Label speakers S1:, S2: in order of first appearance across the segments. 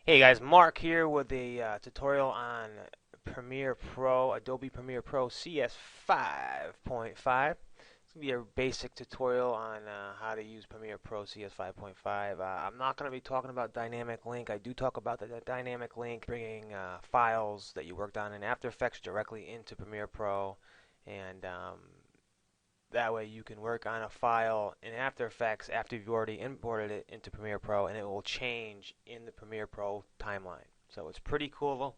S1: Hey guys, Mark here with a tutorial on Premiere Pro, Adobe Premiere Pro CS5.5. It's going to be a basic tutorial on how to use Premiere Pro CS5.5. I'm not going to be talking about dynamic link. I do talk about the dynamic link, bringing files that you worked on in After Effects directly into Premiere Pro, and that way you can work on a file in After Effects after you've already imported it into Premiere Pro, and it will change in the Premiere Pro timeline. So it's pretty cool.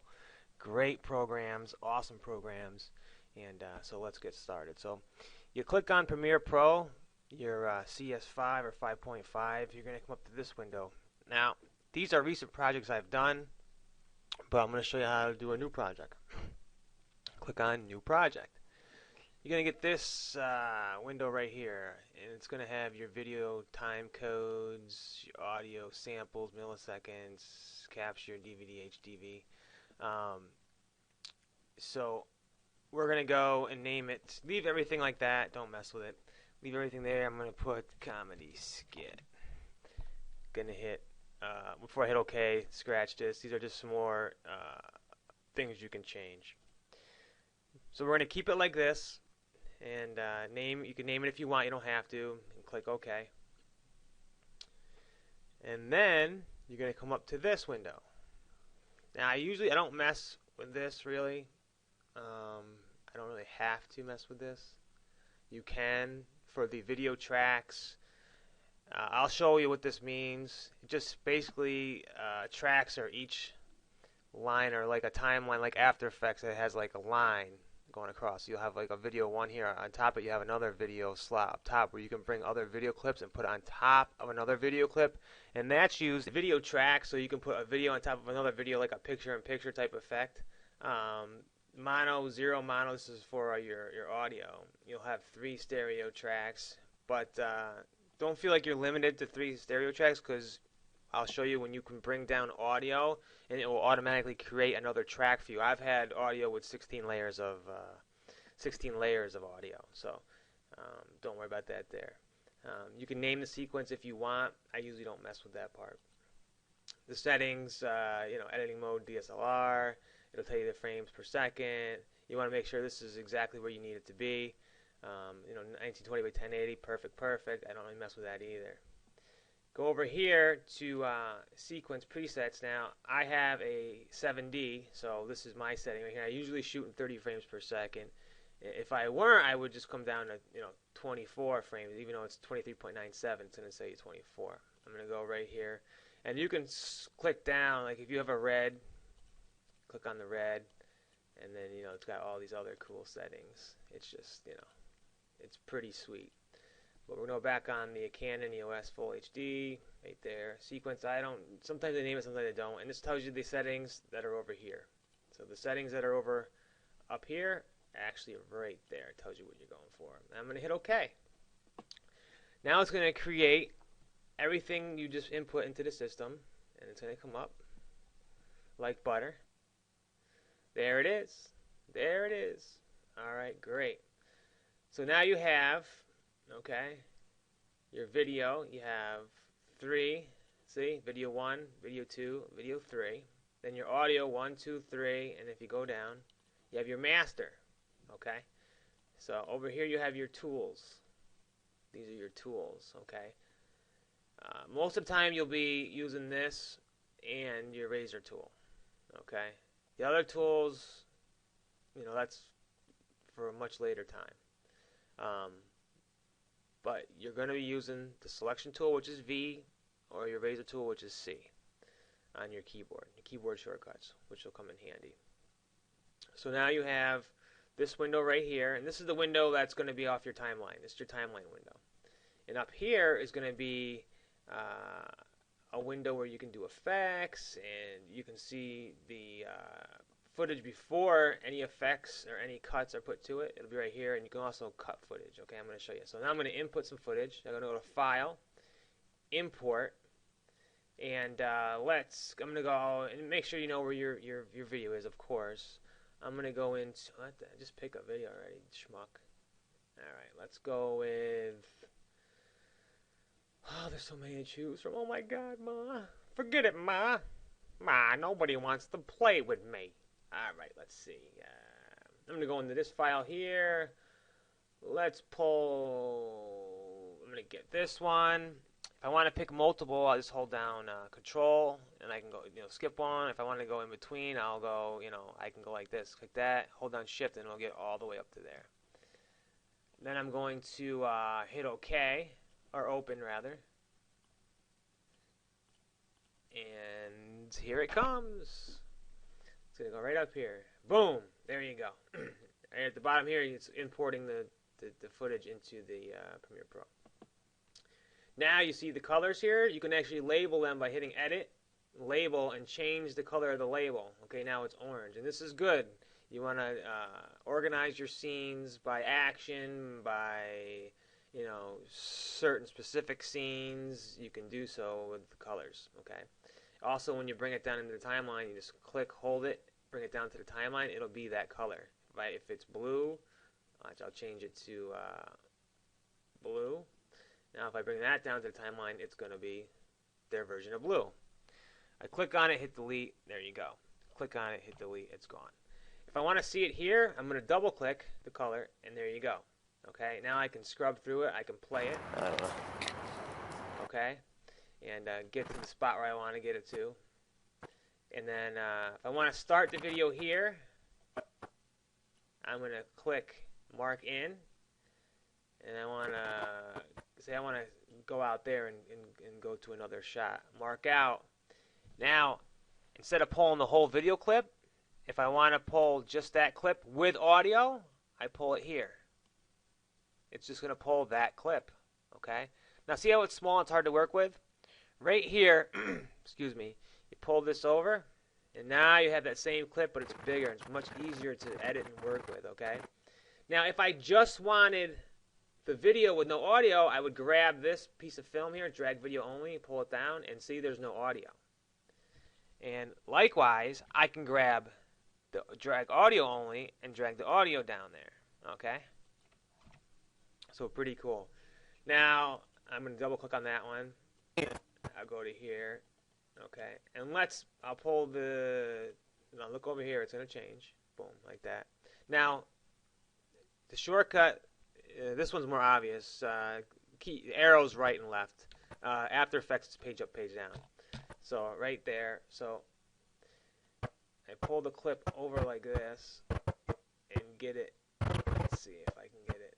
S1: Great programs, awesome programs. And so let's get started. So you click on Premiere Pro, your CS5 or 5.5, you're going to come up to this window. Now, these are recent projects I've done, but I'm going to show you how to do a new project. Click on New Project. You're going to get this window right here, and it's going to have your video time codes, your audio samples, milliseconds, capture, DVD, HDV. So we're going to go and name it. Leave everything like that. Don't mess with it. Leave everything there. I'm going to put comedy skit. Going to hit, before I hit OK, scratch this. These are just some more things you can change. So we're going to keep it like this. And you can name it if you want, you don't have to, and click OK. And then you're going to come up to this window. Now I don't mess with this really. I don't really have to mess with this. You can for the video tracks. I'll show you what this means. It just basically tracks are each line or like a timeline, like After Effects. It has like a line going across. You'll have like a video one here. On top of it, you have another video slot up top where you can bring other video clips and put it on top of another video clip. And that's used video track, so you can put a video on top of another video, like a picture-in-picture type effect. Mono, zero mono, this is for your audio. You'll have 3 stereo tracks, but don't feel like you're limited to 3 stereo tracks, because I'll show you when you can bring down audio and it will automatically create another track for you. I've had audio with 16 layers of audio, so don't worry about that there. You can name the sequence if you want. I usually don't mess with that part. The settings, editing mode, DSLR. It'll tell you the frames per second. You want to make sure this is exactly where you need it to be. 1920 by 1080, perfect. I don't really mess with that either. Go over here to sequence presets. Now I have a 7D, so this is my setting right here. I usually shoot in 30 frames per second. If I weren't, I would just come down to 24 frames, even though it's 23.97. It's going to say 24. I'm going to go right here, and you can click down. Like if you have a red, click on the red, and then it's got all these other cool settings. It's just it's pretty sweet. But we're going to go back on the Canon EOS Full HD, right there. Sequence, sometimes they name it, sometimes they don't. And this tells you the settings that are over here. So the settings that are over up here, actually right there. It tells you what you're going for. I'm going to hit OK. Now it's going to create everything you just input into the system, and it's going to come up like butter. There it is. There it is. All right, great. So now you have, your video. You have 3. See, video 1, video 2, video 3. Then your audio 1, 2, 3, and if you go down, you have your master. Okay. So over here you have your tools. These are your tools. Okay. Most of the time you'll be using this and your razor tool. Okay. The other tools, that's for a much later time. But you're going to be using the selection tool, which is V, or your razor tool, which is C, on your keyboard shortcuts, which will come in handy. So now you have this window right here, and this is the window that's going to be off your timeline. This is your timeline window. And up here is going to be a window where you can do effects, and you can see the footage before any effects or any cuts are put to it. It'll be right here, and you can also cut footage. Okay, I'm going to show you. So now I'm going to input some footage. I'm going to go to File, Import, and I'm going to go and make sure you know where your video is, of course. I'm going to go into, just pick a video already, schmuck. Alright, let's go with, there's so many to choose from. Oh my god, Ma. Forget it, Ma. Nobody wants to play with me. Alright, let's see. I'm going to go into this file here. Let's pull... I'm going to get this one. If I want to pick multiple, I'll just hold down Control, and I can go, skip one. If I want to go in between, I'll go, I can go like this. Click that, hold down Shift, and it'll get all the way up to there. Then I'm going to hit OK, or Open rather. And here it comes. It's going to go right up here. Boom! There you go. And at the bottom here, it's importing the footage into the Premiere Pro. Now you see the colors here. You can actually label them by hitting Edit, Label, and change the color of the label. Okay, now it's orange. And this is good. You want to organize your scenes by action, by certain specific scenes. You can do so with the colors. Okay. Also, when you bring it down into the timeline, you just click, hold it, bring it down to the timeline. It'll be that color. Right? If it's blue, I'll change it to blue. Now, if I bring that down to the timeline, it's going to be their version of blue. I click on it, hit delete. There you go. Click on it, hit delete. It's gone. If I want to see it here, I'm going to double click the color, and there you go. Okay, now I can scrub through it. I can play it.
S2: I don't know.
S1: Okay, and get to the spot where I want to get it to. And then if I want to start the video here, I'm going to click Mark In, and I want to say I want to go out there and go to another shot. Mark Out. Now, instead of pulling the whole video clip, if I want to pull just that clip with audio, I pull it here. It's just going to pull that clip. Okay? Now, see how it's small and it's hard to work with? Right here, excuse me, you pull this over, and now you have that same clip, but it's bigger. It's much easier to edit and work with, okay? Now, if I just wanted the video with no audio, I would grab this piece of film here, drag video only, pull it down, and see there's no audio. And likewise, I can grab the drag audio only and drag the audio down there, okay? So pretty cool. Now, I'm going to double click on that one. I'll go to here, okay? And I'll pull now look over here, it's going to change. Boom, like that. Now, the shortcut, this one's more obvious. Arrows right and left. After Effects is page up, page down. So right there. So I pull the clip over like this and get it. Let's see if I can get it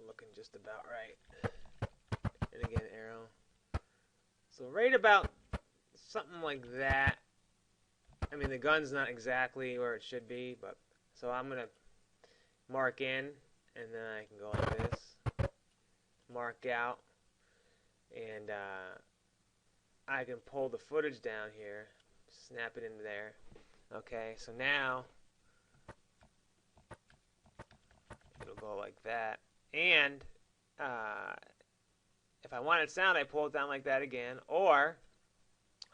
S1: looking just about right. And again, arrow. So right about something like that. I mean, the gun's not exactly where it should be, but so I'm gonna mark in. And then I can go like this, mark out, and I can pull the footage down here, snap it into there. Okay, so now it'll go like that. And if I wanted sound, I pull it down like that again. Or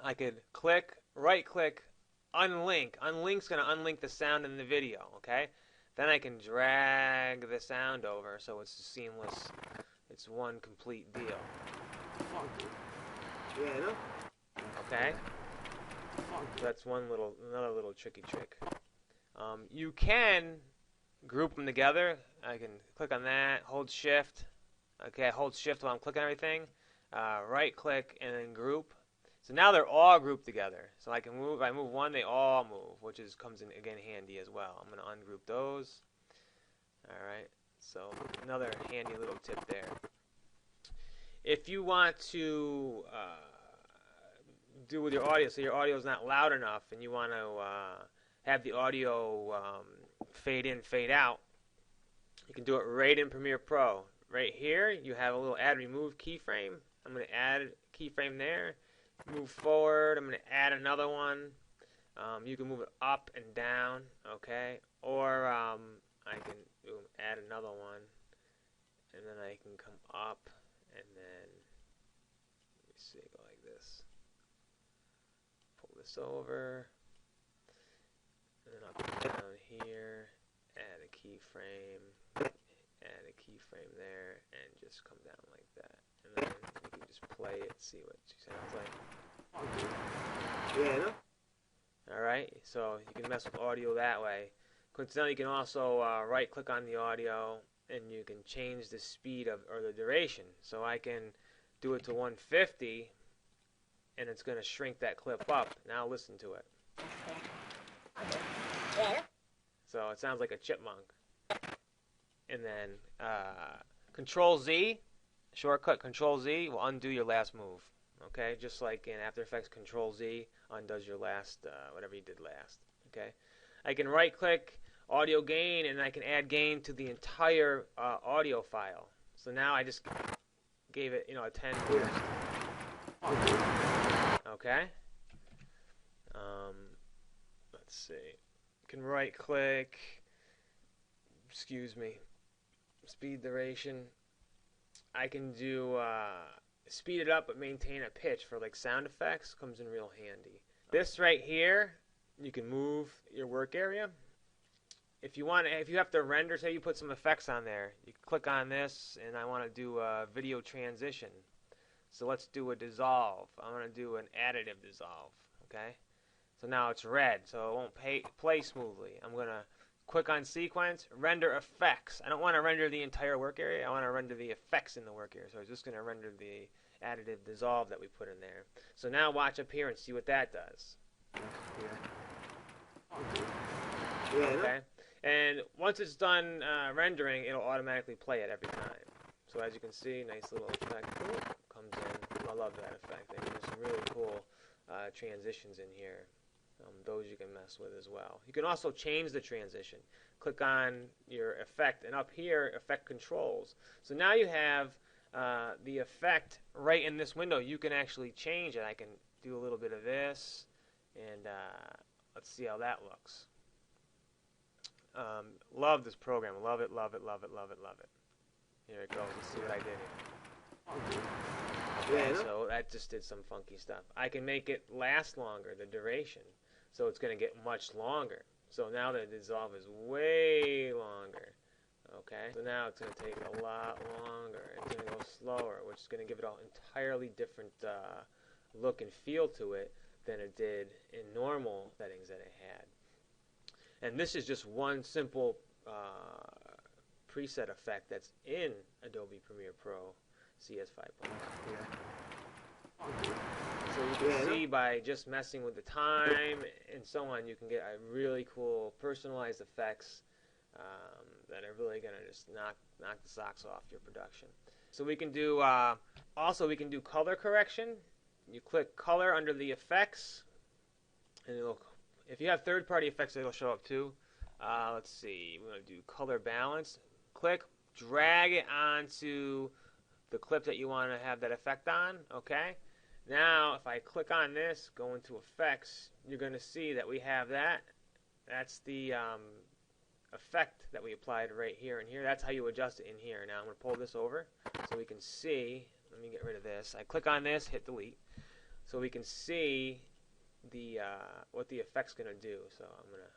S1: I could right click, unlink. Unlink's going to unlink the sound in the video, okay? Then I can drag the sound over so it's seamless. It's one complete deal. Okay? So that's another little tricky trick. You can group them together. I can click on that, hold Shift. Okay, hold Shift while I'm clicking everything. Right click and then group. So now they're all grouped together. So I can move. If I move one, they all move, which comes in again handy as well. I'm going to ungroup those. All right. So another handy little tip there. If you want to do with your audio, so your audio is not loud enough, and you want to have the audio fade in, fade out, you can do it right in Premiere Pro. Right here, you have a little add remove keyframe. I'm going to add a keyframe there. Move forward. I'm going to add another one. You can move it up and down, okay? Or I can add another one, and then I can come up, and then let me see, go like this. Pull this over, and then I'll come down here, add a keyframe, add a keyframe there, and just come down like that. And then you can just play it, see what she sounds like. Alright, so you can mess with audio that way. Coincidentally, you can also right click on the audio and you can change the speed of or the duration. So I can do it to 150 and it's going to shrink that clip up. Now listen to it. So it sounds like a chipmunk. And then Control Z, shortcut Control Z will undo your last move. Okay, just like in After Effects, Control Z undoes your last, whatever you did last. Okay, I can right click audio gain and I can add gain to the entire audio file. So now I just gave it, a 10 boost. Okay. Let's see. You can right click. Excuse me. Speed duration. I can do speed it up but maintain a pitch for like sound effects. Comes in real handy. This right here, you can move your work area. If you have to render, say you put some effects on there, you click on this, and I want to do a video transition. So let's do a dissolve. I want to do an additive dissolve. Okay. So now it's red, so it won't play smoothly. I'm going to click on sequence, render effects. I don't want to render the entire work area. I want to render the effects in the work area. So I'm just going to render the additive dissolve that we put in there. So now watch up here and see what that does. Okay. And once it's done rendering, it'll automatically play it every time. So as you can see, nice little effect comes in. I love that effect. And there's some really cool transitions in here. Those you can mess with as well. You can also change the transition. Click on your effect, and up here, effect controls. So now you have the effect right in this window. You can actually change it. I can do a little bit of this, and let's see how that looks. Love this program. Love it, love it, love it, love it, love it. Here it goes. Let's see what I did here. Okay, so that just did some funky stuff. I can make it last longer, the duration. So it's going to get much longer. So now the dissolve is way longer. Okay, so now it's going to take a lot longer. It's going to go slower, which is going to give it an entirely different look and feel to it than it did in normal settings that it had. And this is just one simple preset effect that's in Adobe Premiere Pro CS5.5. So you can see by just messing with the time and so on, you can get a really cool personalized effects that are really going to just knock the socks off your production. So we can do, also we can do color correction. You click color under the effects, and if you have third-party effects, it'll show up too. Let's see, we're going to do color balance. Click, drag it onto the clip that you want to have that effect on, okay? Now, if I click on this, go into effects, you're going to see that we have that. That's the effect that we applied right here and here. That's how you adjust it in here. Now, I'm going to pull this over so we can see. Let me get rid of this. I click on this, hit delete, so we can see the what the effect's going to do. So I'm going to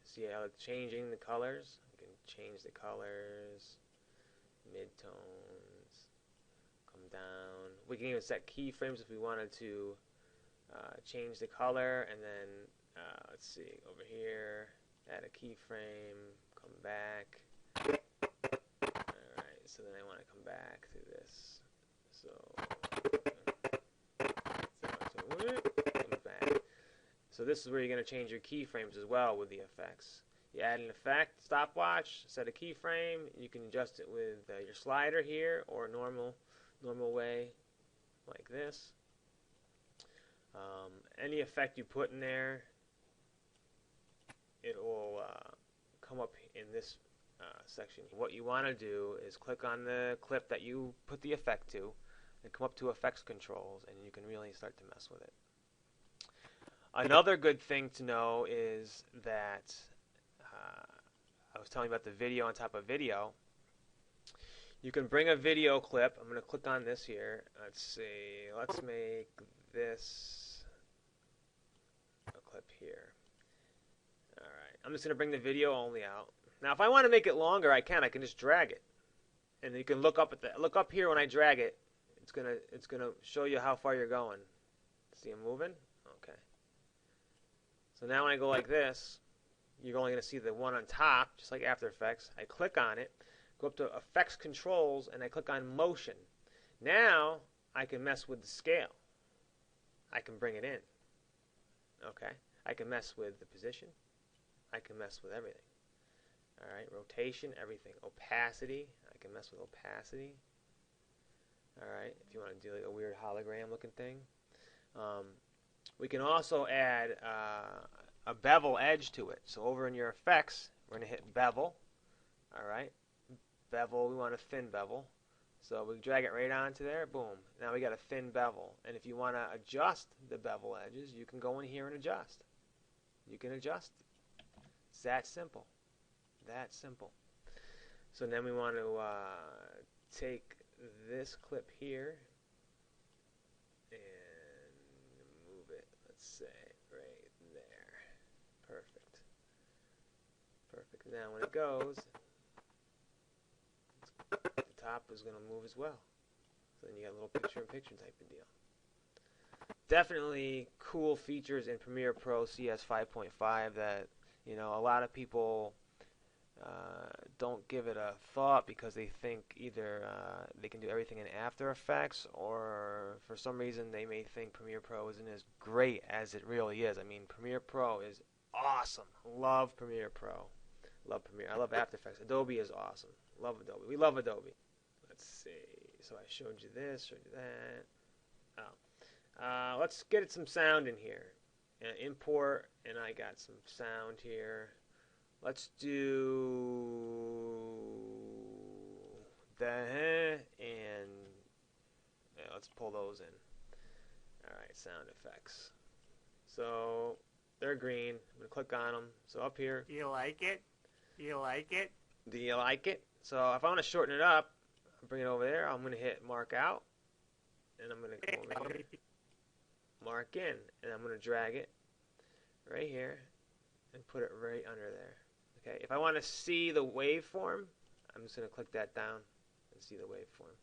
S1: see how it's changing the colors. We can change the colors, midtones, come down. We can even set keyframes if we wanted to change the color, and then let's see, over here, add a keyframe, come back. Alright, so then I want to come back to this. So comes back. So this is where you're going to change your keyframes as well with the effects. You add an effect, stopwatch, set a keyframe. You can adjust it with your slider here, or normal way, like this. Any effect you put in there, it will come up in this section. What you want to do is click on the clip that you put the effect to, and come up to effects controls, and you can really start to mess with it. Another good thing to know is that I was telling you about the video on top of video. You can bring a video clip. I'm going to click on this here. Let's see. Let's make this a clip here. All right. I'm just going to bring the video only out. Now, if I want to make it longer, I can. I can just drag it, and you can look up here when I drag it. It's gonna show you how far you're going. See, I'm moving. Okay. So now when I go like this, you're only going to see the one on top, just like After Effects. I click on it, go up to Effects Controls, and I click on Motion. Now I can mess with the scale. I can bring it in. Okay? I can mess with the position. I can mess with everything. All right? Rotation, everything. Opacity. I can mess with opacity. All right? If you want to do like a weird hologram looking thing. We can also add a bevel edge to it. So over in your effects, we're going to hit bevel. All right? Bevel, we want a thin bevel. So we drag it right onto there, boom. Now we got a thin bevel. And if you want to adjust the bevel edges, you can go in here and adjust. You can adjust it. It's that simple. That simple. So then we want to take this clip here and move it, let's say, right there. Perfect. Perfect. Now when it goes, the top is going to move as well. So then you got a little picture-in-picture type of deal. Definitely cool features in Premiere Pro CS5.5 that, you know, a lot of people don't give it a thought because they think either they can do everything in After Effects, or for some reason they may think Premiere Pro isn't as great as it really is. I mean, Premiere Pro is awesome. Love Premiere Pro. Love Premiere. I love After Effects. Adobe is awesome. Love Adobe. We love Adobe. Let's see. So I showed you this, showed you that. Oh. Let's get some sound in here. Import, and I got some sound here. Let's do that, and yeah, let's pull those in. All right, sound effects. So they're green. I'm going to click on them. So up here.
S2: Do you like it? Do you like it?
S1: Do you like it? So if I want to shorten it up, bring it over there. I'm going to hit mark out, and I'm going to come over here. Mark in, and I'm going to drag it right here and put it right under there. Okay, if I want to see the waveform, I'm just going to click that down and see the waveform.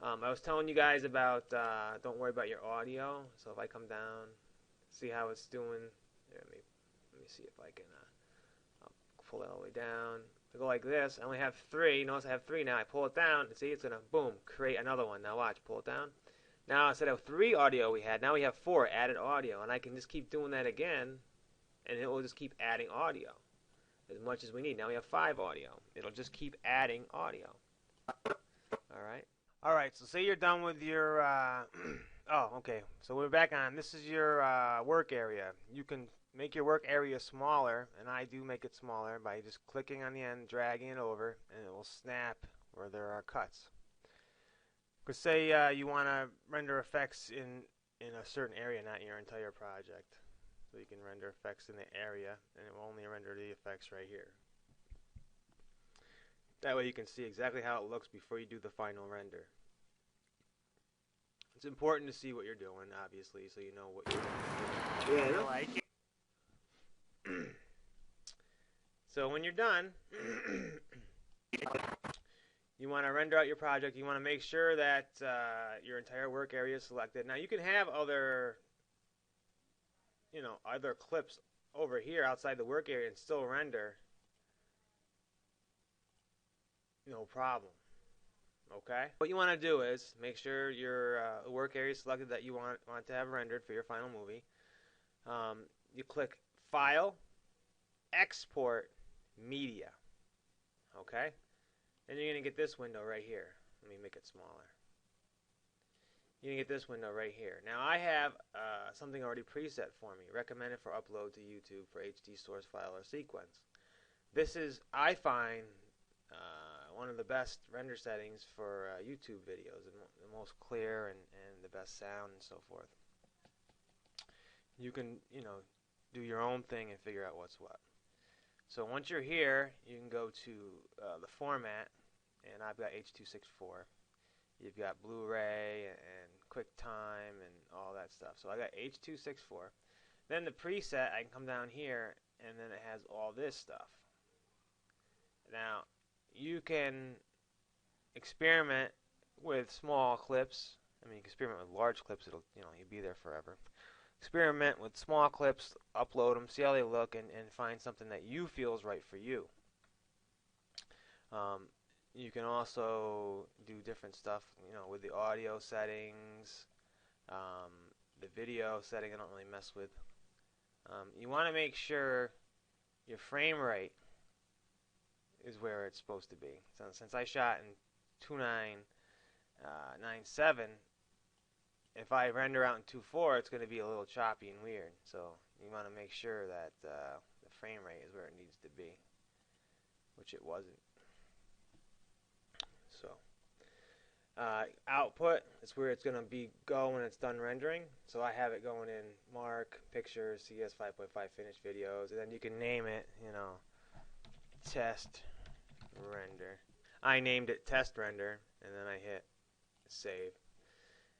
S1: I was telling you guys about don't worry about your audio. So if I come down, see how it's doing. Here, let me see if I can I'll pull it all the way down. If I go like this, I only have 3. Notice I have 3 now. I pull it down, and see, it's going to, boom, create another one. Now watch, pull it down. Now instead of 3 audio we had, now we have 4 added audio. And I can just keep doing that again, and it will just keep adding audio as much as we need. Now we have 5 audio. It'll just keep adding audio. All right, so say you're done with your oh, okay, so we're back on. This is your work area. You can make your work area smaller, and I do make it smaller by just clicking on the end, dragging it over, and it will snap where there are cuts. Because say you want to render effects in a certain area, not your entire project. So you can render effects in the area, and it will only render the effects right here. That way you can see exactly how it looks before you do the final render. It's important to see what you're doing, obviously, so you know what you're doing.
S2: Yeah, I like it.
S1: So when you're done, you want to render out your project. You want to make sure that your entire work area is selected. Now you can have other clips over here outside the work area and still render, no problem. Okay? What you want to do is make sure your work area is selected that you want to have rendered for your final movie. You click File, Export, Media. Okay? Then you're going to get this window right here. Let me make it smaller. You're going to get this window right here. Now I have something already preset for me, recommended for upload to YouTube for HD source file or sequence. This is, I find, one of the best render settings for YouTube videos, the most clear and the best sound and so forth. You can, do your own thing and figure out what's what. So once you're here, you can go to the format, and I've got H.264. You've got Blu-ray and QuickTime and all that stuff. So I got H.264. Then the preset, I can come down here, and then it has all this stuff. Now, you can experiment with small clips. I mean, you can experiment with large clips. It'll, you'll be there forever. experiment with small clips, upload them, see how they look, and find something that you feel is right for you. You can also do different stuff, with the audio settings, the video setting I don't really mess with. You want to make sure your frame rate is where it's supposed to be. So since I shot in 2997, if I render out in 2.4, it's going to be a little choppy and weird. So you want to make sure that the frame rate is where it needs to be, which it wasn't. So output is where it's going to go when it's done rendering. So I have it going in Mark, Pictures, CS5.5 finished videos, and then you can name it, test render. I named it test render, and then I hit save.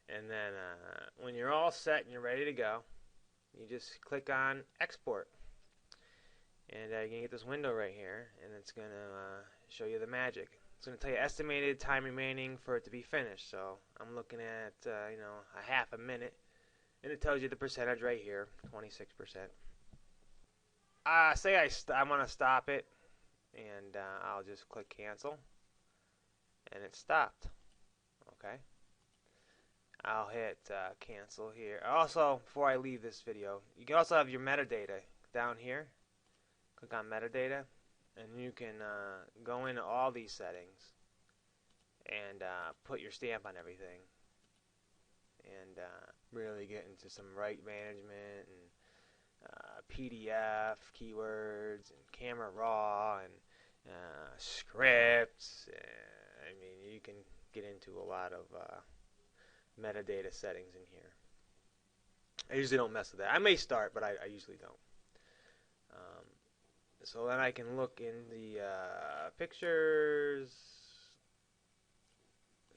S1: And then when you're all set and you're ready to go, you just click on export. And you can get this window right here, and it's going to show you the magic. It's going to tell you estimated time remaining for it to be finished. So I'm looking at, a half a minute, and it tells you the percentage right here, 26%. Say I want to stop it, and I'll just click cancel, and it stopped. Okay. I'll hit cancel here. Also, before I leave this video, you can also have your metadata down here. Click on metadata, and you can go into all these settings and put your stamp on everything, and really get into some right management and PDF keywords and camera raw and scripts. I mean, you can get into a lot of metadata settings in here. I usually don't mess with that. I may start, but I usually don't. So then I can look in the pictures,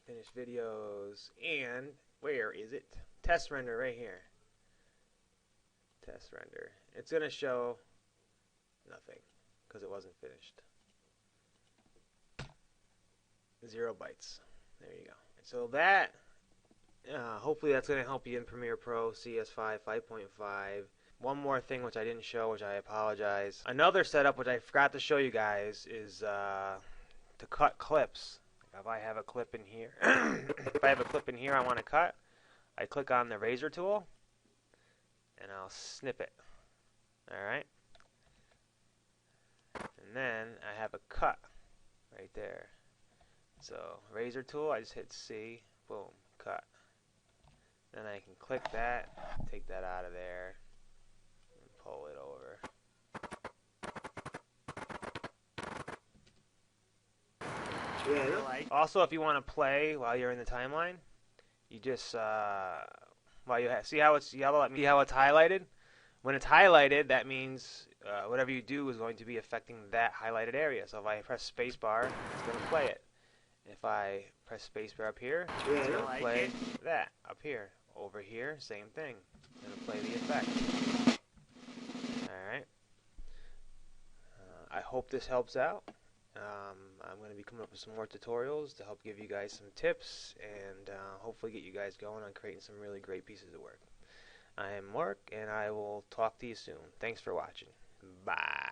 S1: finished videos, and where is it? Test render right here. Test render. It's going to show nothing because it wasn't finished. 0 bytes. There you go. So that, hopefully that's going to help you in Premiere Pro, CS5, 5.5. One more thing which I didn't show, which I apologize. Another setup which I forgot to show you guys is to cut clips. If I have a clip in here, if I have a clip in here I want to cut, I click on the razor tool and I'll snip it. Alright? And then I have a cut right there. So razor tool, I just hit C, boom, cut. Then I can click that, take that out of there, and pull it over. Also, if you want to play while you're in the timeline, you just see how it's yellow. See how it's highlighted. When it's highlighted, that means whatever you do is going to be affecting that highlighted area. So if I press spacebar, it's going to play it. If I press spacebar up here, it's going to play that up here. Over here, same thing. It's going to play the effect. Alright. I hope this helps out. I'm going to be coming up with some more tutorials to help give you guys some tips and hopefully get you guys going on creating some really great pieces of work. I am Mark, and I will talk to you soon. Thanks for watching. Bye.